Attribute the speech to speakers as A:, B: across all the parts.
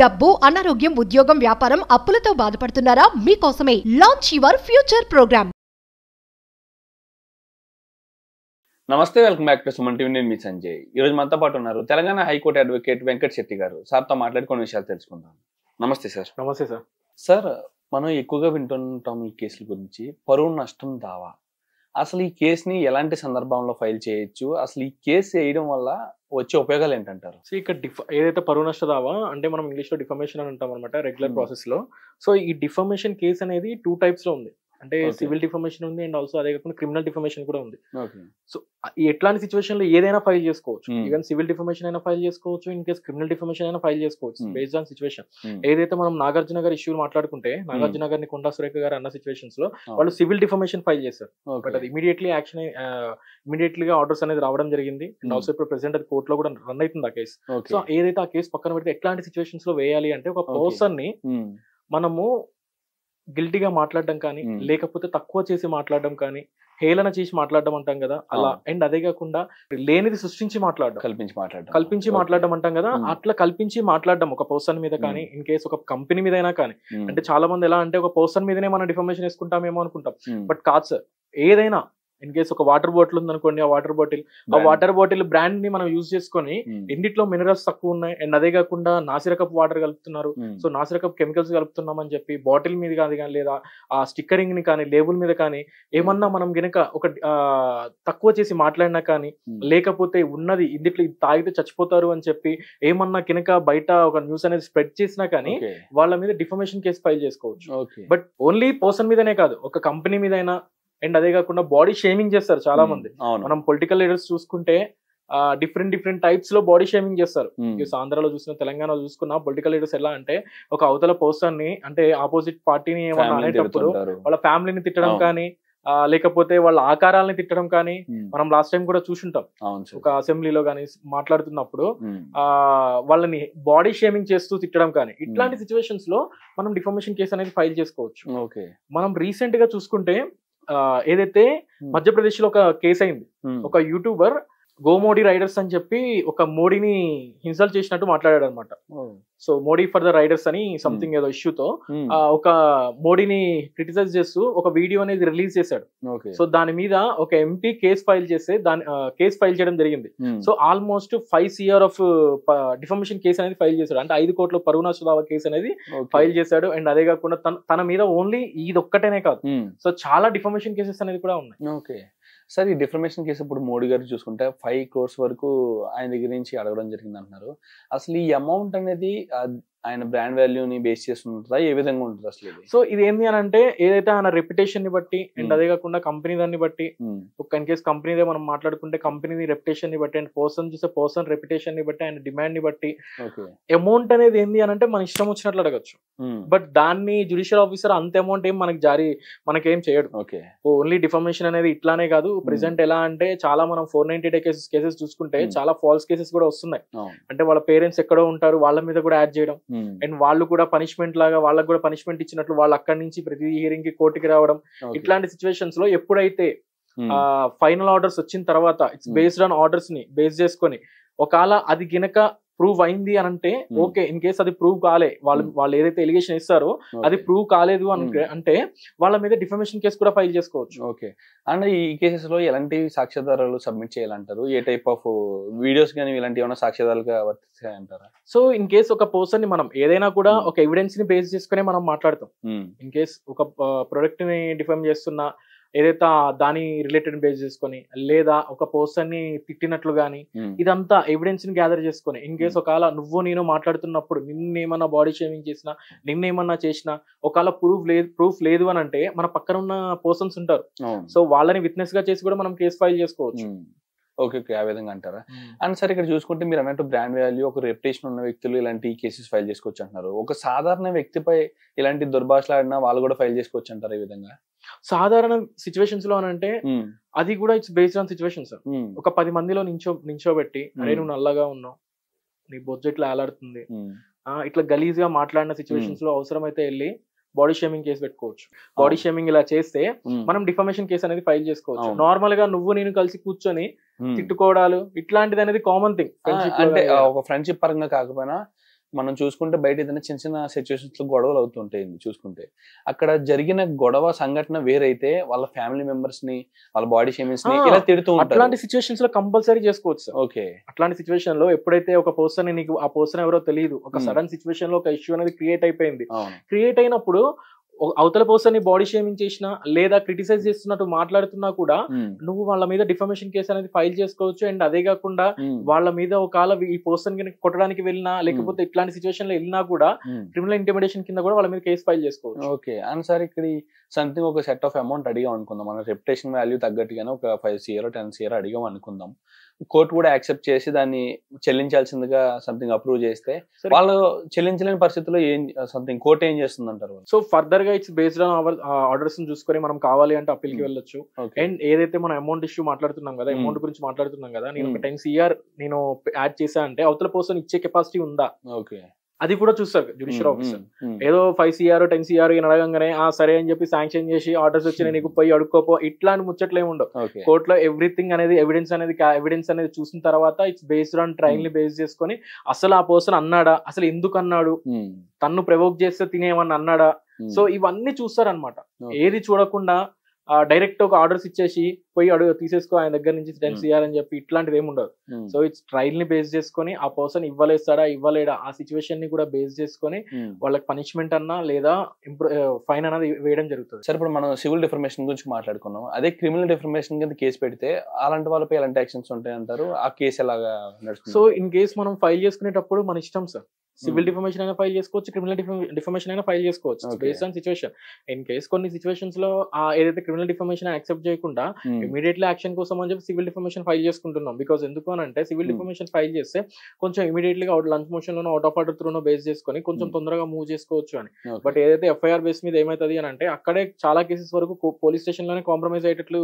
A: డబ్బు, అనారోగ్యం, ఉద్యోగం, వ్యాపారం, అప్పులతో బాధపడుతున్నారా? మీకోసమే లాంచ్ యువర్ ఫ్యూచర్ ప్రోగ్రామ్.
B: నమస్తే, welcome back to Suman TV. నేను మీ సంజయ్. ఈ రోజు మనతో పాటు ఉన్నారు తెలంగాణ హైకోర్టు అడ్వకేట్ వెంకట్ శెట్టి గారు. సార్తో మాట్లాడి కొన్ని విషయాలు తెలుసుకుందాం. నమస్తే సార్.
C: నమస్తే సార్.
B: సార్, మనం ఎక్కువగా వింటుంటాం ఈ కేసుల గురించి. పరువు నష్టం దావా, అసలు ఈ కేసుని ఎలాంటి సందర్భంలో ఫైల్ చేయొచ్చు? అసలు ఈ కేసు వేయడం వల్ల వచ్చే ఉపయోగాలు ఏంటంటారు?
C: సో ఇక్కడ ఏదైతే పరువు నష్ట దావా అంటే మనం ఇంగ్లీష్ లో డిఫమేషన్ అని అంటాం అనమాట, రెగ్యులర్ ప్రాసెస్ లో. సో ఈ డిఫమేషన్ కేసు అనేది 2 types లో ఉంది. అంటే సివిల్ డిఫమేషన్ ఉంది అండ్ ఆల్సో అదే కాకుండా క్రిమినల్ డిఫమేషన్ కూడా ఉంది. సో ఎట్లాంటి సిచ్యువేషన్ లో ఏదైనా ఫైల్ చేసుకోవచ్చు. ఈవెన్ సివిల్ డిఫమేషన్ అయినా ఫైల్ చేసుకోవచ్చు, ఇన్ కేస్ క్రిమినల్ డిఫమేషన్ అయినా ఫైల్ చేసుకోవచ్చు బేస్డ్ ఆన్ సిచ్యువేషన్. ఏదైతే మనం నాగార్జున గారి ఇష్యూ మాట్లాడుకుంటే, నాగార్జున గారిని కొండా సురేఖ గారు అన్న సిచ్యువేషన్స్ లో వాళ్ళు సివిల్ డిఫమేషన్ ఫైల్ చేశారు. బట్ అది ఇమీడియట్లీ గా ఆర్డర్స్ అనేది రావడం జరిగింది. అండ్ ఆల్సో ఇప్పుడు ప్రెసెంట్ అది కోర్టులో కూడా రన్ అవుతుంది ఆ కేసు. సో ఏదైతే ఆ కేసు పక్కన పెడితే ఎట్లాంటి సిచ్యువేషన్స్ లో వేయాలి అంటే, ఒక పర్సన్ ని మనము గిల్టీగా మాట్లాడడం కానీ, లేకపోతే తక్కువ చేసి మాట్లాడడం కానీ, హేళన చేసి మాట్లాడడం అంటాం కదా అలా. అండ్ అదే కాకుండా లేనిది సృష్టించి మాట్లాడడం, కల్పించి మాట్లాడడం అంటాం కదా, అట్లా కల్పించి మాట్లాడడం ఒక పర్సన్ మీద కానీ, ఇన్ కేసు ఒక కంపెనీ మీద అయినా కానీ. అంటే చాలా మంది ఎలా అంటే, ఒక పర్సన్ మీదనే మనం డిఫర్మేషన్ వేసుకుంటామేమో అనుకుంటాం. బట్ కాదు సార్. ఏదైనా ఇన్ కేసు ఒక వాటర్ బాటిల్ ఉందనుకోండి, ఆ వాటర్ బాటిల్ బ్రాండ్ ని మనం యూజ్ చేసుకొని ఎన్నిట్లో మినరల్స్ తక్కువ ఉన్నాయి అండ్ అదే కాకుండా నాసిరకప్ వాటర్ కలుపుతున్నారు, సో నాసిరకప్ కెమికల్స్ కలుపుతున్నాం అని చెప్పి బాటిల్ మీద కానీ లేదా ఆ స్టిక్కరింగ్ ని కానీ, లేబుల్ మీద కానీ ఏమన్నా మనం గనక ఒక తక్కువ చేసి మాట్లాడినా కానీ, లేకపోతే ఉన్నది ఇందిట్లో తాగితే చచ్చిపోతారు అని చెప్పి ఏమన్నా కినక బయట ఒక న్యూస్ అనేది స్ప్రెడ్ చేసినా కానీ వాళ్ళ మీద డిఫమేషన్ కేసు ఫైల్ చేసుకోవచ్చు. బట్ ఓన్లీ పర్సన్ మీదనే కాదు, ఒక కంపెనీ మీదైనా. అండ్ అదే కాకుండా బాడీ షేమింగ్ చేస్తారు చాలా మంది. మనం పొలిటికల్ లీడర్స్ చూసుకుంటే డిఫరెంట్ టైప్స్ లో బాడీ షేమింగ్ చేస్తారు. ఆంధ్రాలో చూసిన, తెలంగాణలో చూసుకున్న పొలిటికల్ లీడర్స్ ఎలా అంటే, ఒక అవతల పర్సన్ ని అంటే ఆపోజిట్ పార్టీని ఏమన్నా అనేటప్పుడు వాళ్ళ ఫ్యామిలీని తిట్టడం కానీ, లేకపోతే వాళ్ళ ఆకారాలని తిట్టడం కానీ మనం లాస్ట్ టైం కూడా చూసుంటాం. ఒక అసెంబ్లీలో కానీ మాట్లాడుతున్నప్పుడు వాళ్ళని బాడీ షేమింగ్ చేస్తూ తిట్టడం కానీ, ఇట్లాంటి సిచ్యువేషన్స్ లో మనం డిఫమేషన్ కేసు అనేది ఫైల్ చేసుకోవచ్చు. మనం రీసెంట్ గా చూసుకుంటే ఏదైతే మధ్యప్రదేశ్ లో ఒక కేసు అయింది. ఒక యూట్యూబర్ గోమోడీ రైడర్స్ అని చెప్పి ఒక మోడీని ఇన్సల్ట్ చేసినట్టు మాట్లాడాడు అనమాట. So Modi for the riders అని సంథింగ్ ఏదో ఇష్యూతో ఒక మోడీని క్రిటిసైజ్ చేస్తూ ఒక వీడియో అనేది రిలీజ్ చేశాడు. సో దాని మీద ఒక ఎంపీ కేసు ఫైల్ చేయడం జరిగింది. So almost 5 CR of defamation case అనేది ఫైల్ చేశాడు. అంటే 5 కోట్ల పరువు నష్ట దావా కేసు అనేది ఫైల్ చేశాడు. అండ్ అదే కాకుండా తన మీద ఓన్లీ ఇది ఒక్కటేనే కాదు, సో చాలా డిఫమేషన్ కేసెస్ అనేది కూడా ఉన్నాయి.
B: సార్, ఈ డిఫర్మేషన్ కేసు ఇప్పుడు మోడీ గారు చూసుకుంటే 5 crores వరకు ఆయన దగ్గర నుంచి అడగడం జరిగింది అంటున్నారు. అసలు ఈ అమౌంట్ అనేది ఆయన బ్రాండ్ వాల్యూని బేస్ చేసి ఉంటుందా? ఏ విధంగా ఉంటుంది అసలు ఇది?
C: సో ఇది ఏంటి అని అంటే, ఏదైతే ఆయన రెప్యుటేషన్ ని బట్టి అండ్ అదే కాకుండా కంపెనీ దాన్ని బట్టి, ఒక ఇన్ కేసు కంపెనీదే మనం మాట్లాడుకుంటే కంపెనీ రెప్యుటేషన్ ని బట్టి అండ్ పర్సన్ రెప్యుటేషన్ ని బట్టి అండ్ డిమాండ్ ని బట్టి అమౌంట్ అనేది ఏంది అని అంటే మన ఇష్టం వచ్చినట్లు అడగచ్చు. బట్ దాన్ని జ్యుడిషియల్ ఆఫీసర్ అంత అమౌంట్ ఏం మనకేం చేయడు. ఓన్లీ డిఫర్మేషన్ అనేది ఇట్లానే కాదు. ప్రెసెంట్ ఎలా అంటే, చాలా మనం 490 కేసెస్ చూసుకుంటే చాలా ఫాల్స్ కేసెస్ కూడా వస్తున్నాయి. అంటే వాళ్ళ పేరెంట్స్ ఎక్కడో ఉంటారు, వాళ్ళ మీద కూడా యాడ్ చేయడం అండ్ వాళ్ళు కూడా పనిష్మెంట్ లాగా వాళ్ళకి కూడా పనిష్మెంట్ ఇచ్చినట్లు వాళ్ళు అక్కడి నుంచి ప్రతి హియరింగ్ కి కోర్టుకి రావడం. ఇట్లాంటి సిచ్యువేషన్స్ లో ఎప్పుడైతే ఫైనల్ ఆర్డర్స్ వచ్చిన తర్వాత ఇట్స్ బేస్డ్ ఆన్ ఆర్డర్స్ ని బేస్ చేసుకొని ఒకవేళ అది గినక ప్రూవ్ అయింది అని అంటే ఓకే. ఇన్ కేసు అది ప్రూవ్ కాలే, వాళ్ళు ఏదైతే ఎలిగేషన్ ఇస్తారో అది ప్రూవ్ కాలేదు అంటే వాళ్ళ మీద డిఫమేషన్ కేసు కూడా ఫైల్ చేసుకోవచ్చు.
B: ఓకే. అండ్ ఈ కేసెస్ లో ఎలాంటి సాక్ష్యాధారాలు సబ్మిట్ చేయాలంటారు? ఏ టైప్ ఆఫ్ వీడియోస్ కానీ ఇలాంటి ఏమైనా సాక్ష్యాధారాలుగా వర్తిస్తాయంటారా?
C: సో ఇన్ కేసు ఒక పర్సన్ ని మనం ఏదైనా కూడా ఒక ఎవిడెన్స్ ని బేస్ చేసుకునే మనం మాట్లాడతాం. ఇన్ కేసు ఒక ప్రొడక్ట్ ని డిఫైమ్ చేస్తున్నా, ఏదైతే దాని రిలేటెడ్ బేస్ చేసుకొని, లేదా ఒక పర్సన్ ని తిట్టినట్లు గానీ, ఇదంతా ఎవిడెన్స్ ని గ్యాదర్ చేసుకొని, ఇన్ కేసు ఒకవేళ నువ్వు నేను మాట్లాడుతున్నప్పుడు నిన్నేమన్నా బాడీ షేమింగ్ చేసినా, నిన్నేమన్నా చేసినా, ఒకవేళ ప్రూఫ్ లేదు అని అంటే మన పక్కన ఉన్న పర్సన్స్ ఉంటారు, సో వాళ్ళని విట్నెస్ గా చేసి కూడా మనం కేసు ఫైల్ చేసుకోవచ్చు.
B: ఓకే, ఆ విధంగా అంటారా? అండ్ సార్, ఇక్కడ చూసుకుంటే మీరు అన్నట్టు బ్రాండ్ వాల్యూ, ఒక రెప్యుటేషన్ ఉన్న వ్యక్తులు ఇలాంటి కేసెస్ ఫైల్ చేసుకోవచ్చు అంటున్నారు. ఒక సాధారణ వ్యక్తిపై ఇలాంటి దుర్భాషలు ఆడినా వాళ్ళు కూడా ఫైల్ చేసుకోవచ్చు అంటారు ఈ విధంగా?
C: సాధారణ సిచ్యువేషన్స్ లో అంటే అది కూడా ఇట్స్ బేస్డ్ ఆన్ సిచ్యువేషన్స్. ఒక 10 మందిలో నించోబెట్టి, అరే నువ్వు నల్లగా ఉన్నావు, నీ బొజ్జెట్లో ఏలాడుతుంది, ఇట్లా గలీజ్ గా మాట్లాడిన సిచ్యువేషన్స్ లో అవసరమైతే వెళ్ళి బాడీ షేమింగ్ కేసు పెట్టుకోవచ్చు. బాడీ షేమింగ్ ఇలా చేస్తే మనం డిఫమేషన్ కేసు అనేది ఫైల్ చేసుకోవచ్చు. నార్మల్ గా నువ్వు నేను కలిసి కూర్చొని తిట్టుకోవడాలు ఇట్లాంటిది అనేది కామన్ థింగ్.
B: అంటే ఒక ఫ్రెండ్షిప్ పరంగా కాకపోయినా మనం చూసుకుంటే బయట ఏదైనా చిన్న చిన్న సిచ్యువేషన్స్ లో గొడవలు అవుతుంటాయి చూసుకుంటే. అక్కడ జరిగిన గొడవ సంఘటన వేరైతే వాళ్ళ ఫ్యామిలీ మెంబర్స్ ని, వాళ్ళ బాడీ షేమింగ్స్ ని ఇలా తిడుతూ ఉంటారు.
C: అట్లాంటి సిచ్యువేషన్స్ లో కంపల్సరీ చేసుకోవచ్చు సార్.
B: ఓకే.
C: అట్లాంటి సిచ్యువేషన్ లో ఎప్పుడైతే ఒక పర్సన్ నీకు ఆ పర్సన్ ఎవరో తెలియదు, ఒక సడన్ సిచ్యువేషన్ లో ఒక ఇష్యూ అనేది క్రియేట్ అయిపోయింది. క్రియేట్ అయినప్పుడు అవతల పర్సన్ ని బాడీ షేమింగ్ చేసినా లేదా క్రిటిసైజ్ చేస్తున్నట్టు మాట్లాడుతున్నా కూడా నువ్వు వాళ్ళ మీద డిఫమేషన్ కేసు అనేది ఫైల్ చేసుకోవచ్చు. అండ్ అదే కాకుండా వాళ్ళ మీద ఒకవేళ ఈ పర్సన్ కి కొట్టడానికి వెళ్ళినా లేకపోతే ఇట్లాంటి సిచ్యువేషన్ లో వెళ్ళినా కూడా క్రిమినల్ ఇంటిమిడేషన్ కింద కూడా వాళ్ళ మీద కేసు ఫైల్ చేసుకోవచ్చు.
B: ఓకే. అండ్ సార్ ఇక్కడ సంథింగ్ ఒక సెట్ ఆఫ్ అమౌంట్ అడిగాం అనుకుందాం, మన రెప్యుటేషన్ వాల్యూ తగ్గట్టుగానే ఒక 5 CR 10 CR అడిగాం అనుకుందాం. కోర్టు కూడా యాక్సెప్ట్ చేసి దాన్ని చెల్లించాల్సిందిగా సంథింగ్ అప్రూవ్ చేస్తే వాళ్ళు చెల్లించలేని పరిస్థితుల్లో ఏం సంథింగ్ కోర్టు ఏం చేస్తుంది అంటారు?
C: సో ఫర్దర్ గా it's based on hour orders చూసుకొని మనం కావాలి అంటే అప్పీల్ కి వెళ్ళొచ్చు. అండ్ ఏదైతే మనం అమౌంట్ ఇష్యూ మాట్లాడుతున్నాం కదా, అమౌంట్ గురించి మాట్లాడుతున్నాం కదా, నేను ఒక 10 CR నేను యాడ్ చేసా అంటే అవతల పర్సన్ ఇచ్చే కెపాసిటీ ఉందా,
B: ఓకే,
C: అది కూడా చూస్తారు జ్యుడిషియల్ ఆఫీసర్. ఏదో 5 CR 10 CR అడగంగానే సరే అని చెప్పి శాంక్షన్ చేసి ఆర్డర్స్ వచ్చి నీకు పోయి అడుక్కోపో ఇట్లాంటి ముచ్చట్లు ఏమి ఉండవు. కోర్టులో ఎవ్రీథింగ్ అనేది ఎవిడెన్స్ అనేది చూసిన తర్వాత ఇట్స్ బేస్డ్ ఆన్ ట్రయల్ ని బేస్ చేసుకొని అసలు ఆ పర్సన్ అన్నాడా, అసలు ఎందుకు అన్నాడు, తన్ను ప్రవోక్ చేస్తే తినేమన్నా అన్నాడా, సో ఇవన్నీ చూస్తారనమాట. ఏది చూడకుండా డైరెక్ట్ ఒక ఆర్డర్స్ ఇచ్చేసి పోయి తీసేసుకో ఆయన దగ్గర నుంచి 10 CR అని చెప్పి ఇట్లాంటిది ఏమి ఉండదు. సో ఇట్స్ ట్రయల్ ని బేస్ చేసుకొని ఆ పర్సన్ ఇవ్వలేస్తాడా ఇవ్వలేడా ఆ సిచ్యువేషన్ ని కూడా బేస్ చేసుకొని వాళ్ళకి పనిష్మెంట్ అన్నా లేదా ఫైన్ అన్నది వేయడం జరుగుతుంది.
B: సార్ ఇప్పుడు మనం సివిల్ డిఫర్మేషన్ గురించి మాట్లాడుకున్నాం, అదే క్రిమినల్ డిఫర్మేషన్ కింద కేసు పెడితే అలాంటి వాళ్ళపై ఎలాంటి యాక్షన్స్ ఉంటాయి అంటారు? ఆ కేసు ఎలాగా నడుస్తుంది?
C: సో ఇన్ కేసు మనం ఫైల్ చేసుకునేటప్పుడు మన ఇష్టం సార్, సివిల్ డిఫర్మేషన్ అయినా ఫైల్ చేసుకోవచ్చు, క్రిమినల్ డిఫర్మేషన్ అయినా ఫైల్ చేసుకోవచ్చు, based on situation. In case కొన్ని సిచ్యువేషన్స్ లో ఏదైతే క్రిమినల్ డిఫర్మేషన్ యాక్సెప్ట్ చేయకుండా ఇమీడియట్లీ యాక్షన్ కోసం అని చెప్పి సివిల్ డిఫర్మేషన్ ఫైల్ చేసుకుంటున్నాం. బికాస్ ఎందుకు అని అంటే సివిల్ డిఫర్మేషన్ ఫైల్ చేస్తే కొంచెం ఇమీడియట్లీ లంచ్ మోషన్ లోనో అవుట్ ఆఫ్ ఆర్డర్ త్రూనో బేస్ చేసుకొని కొంచెం తొందరగా మూవ్ చేసుకోవచ్చు అని. బట్ ఏదైతే FIR బేస్ మీద ఏమైతుంది అని అంటే అక్కడే చాలా కేసెస్ వరకు పోలీస్ స్టేషన్ లోనే కాంప్రమైజ్ అయ్యేటట్లు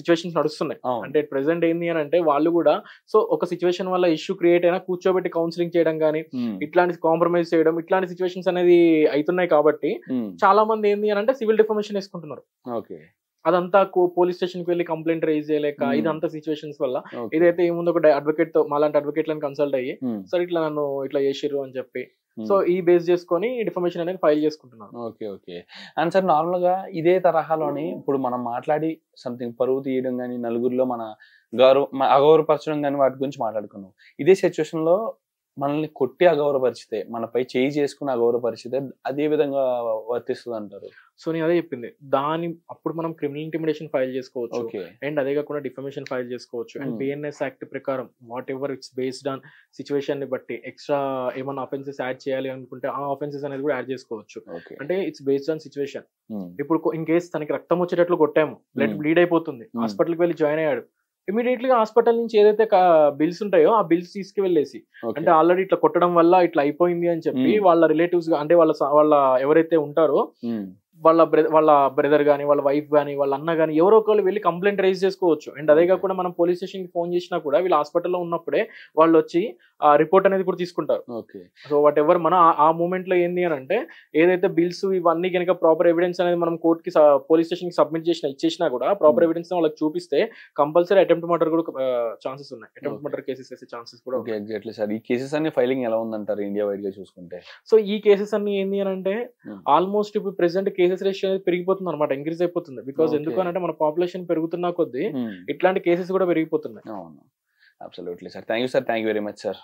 C: సిచ్యువేషన్స్ నడుస్తున్నాయి. అంటే ప్రెసెంట్ ఏంది అని అంటే వాళ్ళు కూడా సో ఒక సిచ్యువేషన్ వల్ల ఇష్యూ క్రియేట్ అయినా కూర్చోబెట్టి కౌన్సిలింగ్ చేయడం కానీ ఇట్లాంటి కాంప్రమైజ్ చేయడం ఇట్లాంటి సిచ్యువేషన్స్ అనేది అవుతున్నాయి. కాబట్టి చాలా మంది ఏంది అని అంటే సివిల్ డిఫర్మేషన్ వేసుకుంటున్నారు. అదంతా పోలీస్ స్టేషన్ కి వెళ్ళి కంప్లైంట్ రైజ్ చేయలేక ఇదంతా సిచ్యువేషన్స్ వల్ల ఇదైతే ఏముందో ఒక అడ్వకేట్ తో మాలాంటి అడ్వకేట్లను కన్సల్ట్ అయ్యి సార్ ఇట్లా నన్ను ఇట్లా చేసిర్రు అని చెప్పి సో ఈ బేస్ చేసుకొని డిఫర్మేషన్ అనేది ఫైల్ చేసుకుంటున్నాను.
B: Okay okay. And sir normal గా ఇదే తరహాలోని ఇప్పుడు మనం మాట్లాడి సంథింగ్ పరువు తీయడం కానీ నలుగురిలో మన అగౌరవపరచడం కానీ వాటి గురించి మాట్లాడుకున్నాం. ఇదే సిచ్యువేషన్ లో మనల్ని కొట్టి అగౌరవపరిచితే, మనపై చేయి చేసుకుని అగౌరవపరిచితే అదే విధంగా వర్తిస్తుంది అంటారు?
C: సో నేను అదే చెప్పింది, అప్పుడు మనం క్రిమినల్ ఇంటిమిడేషన్ ఫైల్ చేసుకోవచ్చు. అండ్ అదే కాకుండా డిఫమేషన్ ఫైల్ చేసుకోవచ్చు. అండ్ BNS యాక్ట్ ప్రకారం what ever it's based on situation ని బట్టి ఎక్స్ట్రా ఏమైనా ఆఫెన్సెస్ యాడ్ చేయాలి అనుకుంటే ఆ ఆఫెన్సెస్ అనేది కూడా యాడ్ చేసుకోవచ్చు. అంటే ఇట్స్ బేస్డ్ ఆన్ సిచ్యువేషన్. ఇప్పుడు ఇన్ కేస్ తనకి రక్తం వచ్చేటట్లు కొట్టాము, బ్లడ్ బ్లీడ్ అయిపోతుంది, హాస్పిటల్కి వెళ్ళి జాయిన్ అయ్యాడు, ఇమీడియట్లీ హాస్పిటల్ నుంచి ఏదైతే బిల్స్ ఉంటాయో ఆ బిల్స్ తీసుకువెళ్ళేసి అంటే ఆల్రెడీ ఇట్లా కొట్టడం వల్ల ఇట్లా అయిపోయింది అని చెప్పి వాళ్ళ రిలేటివ్స్ అంటే వాళ్ళ ఎవరైతే ఉంటారో వాళ్ళ బ్రదర్ గానీ వాళ్ళ వైఫ్ గానీ వాళ్ళ అన్న గానీ ఎవరో ఒకళ్ళు వెళ్ళి కంప్లైంట్ రైజ్ చేసుకోవచ్చు. అండ్ అదే కాకుండా మనం పోలీస్ స్టేషన్ కి ఫోన్ చేసినా కూడా వీళ్ళు హాస్పిటల్లో ఉన్నప్పుడే వాళ్ళు వచ్చి ఆ రిపోర్ట్ అనేది కూడా తీసుకుంటారు. సో వాట్ ఎవర్ మన ఆ మూమెంట్ లో ఏంది అని అంటే ఏదైతే బిల్స్ ఇవన్నీ కనుక ప్రాపర్ ఎవిడెన్స్ అనేది మనం కోర్ట్ కి పోలీస్ స్టేషన్ కి సబ్మిట్ ఇచ్చేసినా కూడా ప్రాపర్ ఎవిడెన్స్ వాళ్ళకి చూపిస్తే కంపల్సరీ అటెంప్ట్ మర్డర్ కూడా ఛాన్సెస్ ఉన్నాయి. అటెంప్ట్ మర్డర్ కేసెస్ వేసే ఛాన్సెస్ కూడా.
B: Exactly sir. ఈ కేసెస్ అన్ని ఫైలింగ్ ఎలా ఉందంటారు ఇండియా వైడ్ గా చూసుకుంటే?
C: సో ఈ కేసెస్ అన్ని ఏంది అని అంటే ఆల్మోస్ట్ ఇప్పుడు ప్రెసెంట్ కేసెస్ రేషియో అనేది పెరిగిపోతుంది అనమాట, ఇంక్రీజ్ అయిపోతుంది. బికాస్ ఎందుకు అంటే మన పాపులేషన్ పెరుగుతున్నా కొద్దీ ఇట్లాంటి కేసెస్ కూడా పెరిగిపోతున్నాయి.
B: Absolutely sir. Thank you very much sir.